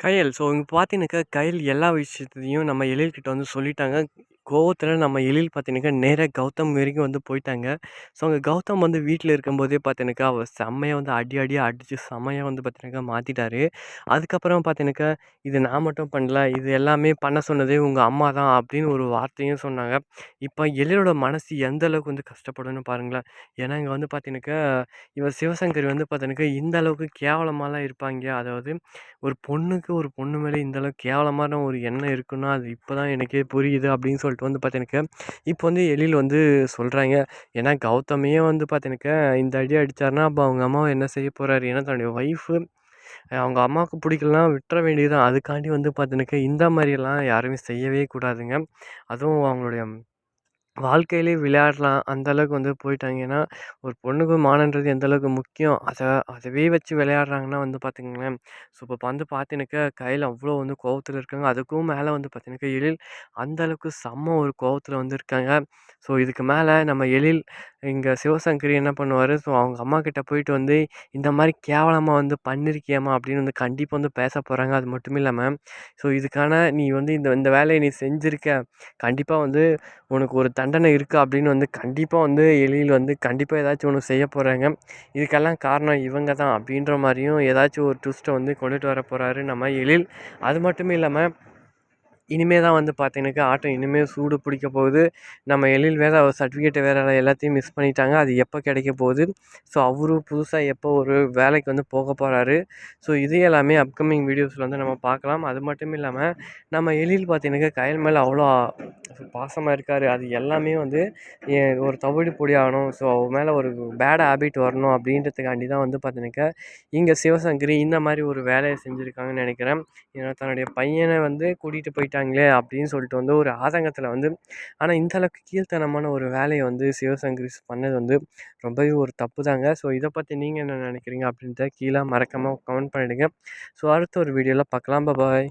கயல். So இங்க பார்த்தீங்கனாக்கா, கயல் எல்லா விஷயத்தையும் நம்ம எழில்கிட்ட வந்து சொல்லிட்டாங்க. கோவத்தில நம்ம எழில் பார்த்தீங்கனாக்கா, நேரா கௌதம் வரைக்கும் வந்து போயிட்டாங்க. ஸோ அங்க கௌதம் வந்து வீட்ல இருக்கும்போதே பார்த்தீங்கனாக்கா, அவ செம்மையா வந்து அடி அடியா அடிச்சு செம்மையா வந்து பார்த்தீங்கனாக்கா மாத்திட்டாரு. அதுக்கப்புறம் பார்த்தீங்கனாக்கா, "இது நான் மட்டும் பண்ணல. இது எல்லாமே பண்ண சொன்னதே உங்க அம்மா தான்." அப்படின்னு ஒரு வார்த்தையும் சொன்னாங்க. இப்ப எழிலோட மனசு எந்த அளவுக்கு வந்து கஷ்டப்படும்னு பாருங்களேன். ஏன்னா இங்க வந்து பார்த்தீங்கனாக்கா, இவ சிவசங்கரி வந்து பார்த்தீங்கனாக்கா, இந்த அளவுக்கு கேவலமாலாம் இருப்பாங்க. அதாவது ஒரு பொண்ணுக்கு ஒரு பொண்ணு மேல இந்த அளவுக்கு கேவலமான ஒரு எண்ணம் இருக்குன்னா, அது இப்ப தான் எனக்கே புரியுது அப்படின்னு சொல்லிட்டு வந்து பார்த்தீங்கனாக்கா, இப்போ வந்து எழில் வந்து சொல்றாங்க. ஏன்னா கௌதமையே வந்து பார்த்தீங்கனாக்கா, இந்த அடி அடிச்சாருன்னா, அப்ப அவங்க அம்மாவ என்ன செய்ய போறாரு? ஏன்னா தன்னுடைய ஒய்ஃபு அவங்க அம்மாவுக்கு பிடிக்கலனா விட்டுற வேண்டியது தான். அதுக்காண்டி வந்து பார்த்தீங்கனாக்கா, இந்த மாரியெல்லாம் யாருமே செய்யவே கூடாதுங்க. அதுவும் அவங்களுடைய வாழ்க்கையிலே விளையாடலாம். அந்த அளவுக்கு வந்து போயிட்டாங்க. ஏன்னா, ஒரு பொண்ணுக்கு மானன்றது எந்த அளவுக்கு முக்கியம். அதவே வச்சு விளையாடுறாங்கன்னா வந்து பார்த்துக்கங்களேன். ஸோ இப்போ வந்து பார்த்தீங்கனாக்கா, கையில அவ்வளோ வந்து கோவத்தில இருக்காங்க. அதுக்கும் மேல வந்து பார்த்தீங்கனாக்கா, எழில் அந்த அளவுக்கு செம்ம ஒரு கோவத்தில வந்து இருக்காங்க. ஸோ இதுக்கு மேல நம்ம எழில் இங்க சிவசங்கரி என்ன பண்ணுவாரு, ஸோ அவங்க அம்மாகிட்ட போயிட்டு வந்து, "இந்த மாரி கேவலமா வந்து பண்ணியிருக்கியேம்மா" அப்படின்னு வந்து கண்டிப்பா வந்து பேச போறாங்க. அது மட்டும் இல்லாம, ஸோ இதுக்கான நீ வந்து இந்த இந்த வேலைய நீ செஞ்சிருக்க. கண்டிப்பா வந்து உனக்கு ஒரு தண்டனை இருக்கு அப்படின்னு வந்து கண்டிப்பா வந்து எழில் வந்து கண்டிப்பா ஏதாச்சும் ஒண்ணு செய்ய போறாங்க. இதுக்கெல்லாம் காரணம் இவங்க தான் அப்படின்ற மாரியும் ஏதாச்சும் ஒரு ட்விஸ்ட்ட வந்து கொண்டுட்டு வர போறாரு நம்ம எழில். அது மட்டும் இல்லாம இனிமே தான் வந்து பார்த்தீங்கன்னாக்கா, ஆட்டம் இனிமே சூடு பிடிக்க போகுது. நம்ம எழில் வேற அவர் சர்டிஃபிகேட் வேற எல்லாத்தையும் மிஸ் பண்ணிட்டாங்க. அது எப்போ கிடைக்க போகுது? ஸோ அவரு புதுசா எப்போ ஒரு வேலைக்கு வந்து போக போறாரு? ஸோ இது எல்லாமே அப்கமிங் வீடியோஸ்ல வந்து நம்ம பார்க்கலாம். அது மட்டும் இல்லாம நம்ம எழில் பார்த்தீங்கன்னாக்கா, கயல் மேல அவ்வளோ பாசமா இருக்காரு. அது எல்லாமே வந்து ஒரு தவிடு பொடி ஆகணும். ஸோ அவ மேல ஒரு பேட் ஹேபிட் வரணும் அப்படின்றதுக்காண்டி தான் வந்து பார்த்தீங்கன்னாக்கா, இங்க சிவசங்கரி இந்த மாரி ஒரு வேலைய செஞ்சிருக்காங்கன்னு நெனைக்கிறேன். ஏன்னா தன்னுடைய பையன வந்து கூட்டிட்டு போயிட்டாங்களே அப்படின்னு சொல்லிட்டு வந்து ஒரு ஆதங்கத்தில வந்து ஆனா இந்த அளவுக்கு கீழ்த்தனமான ஒரு வேலைய வந்து சிவசங்கரி பண்ணது வந்து ரொம்பவே ஒரு தப்பு தாங்க. ஸோ இத பத்தி நீங்க என்ன நெனைக்கிறீங்க? அப்படின்றத கீழ மறக்காம கமெண்ட் பண்ணிடுங்க. ஸோ அடுத்த ஒரு வீடியோல பார்க்கலாம். பாய்.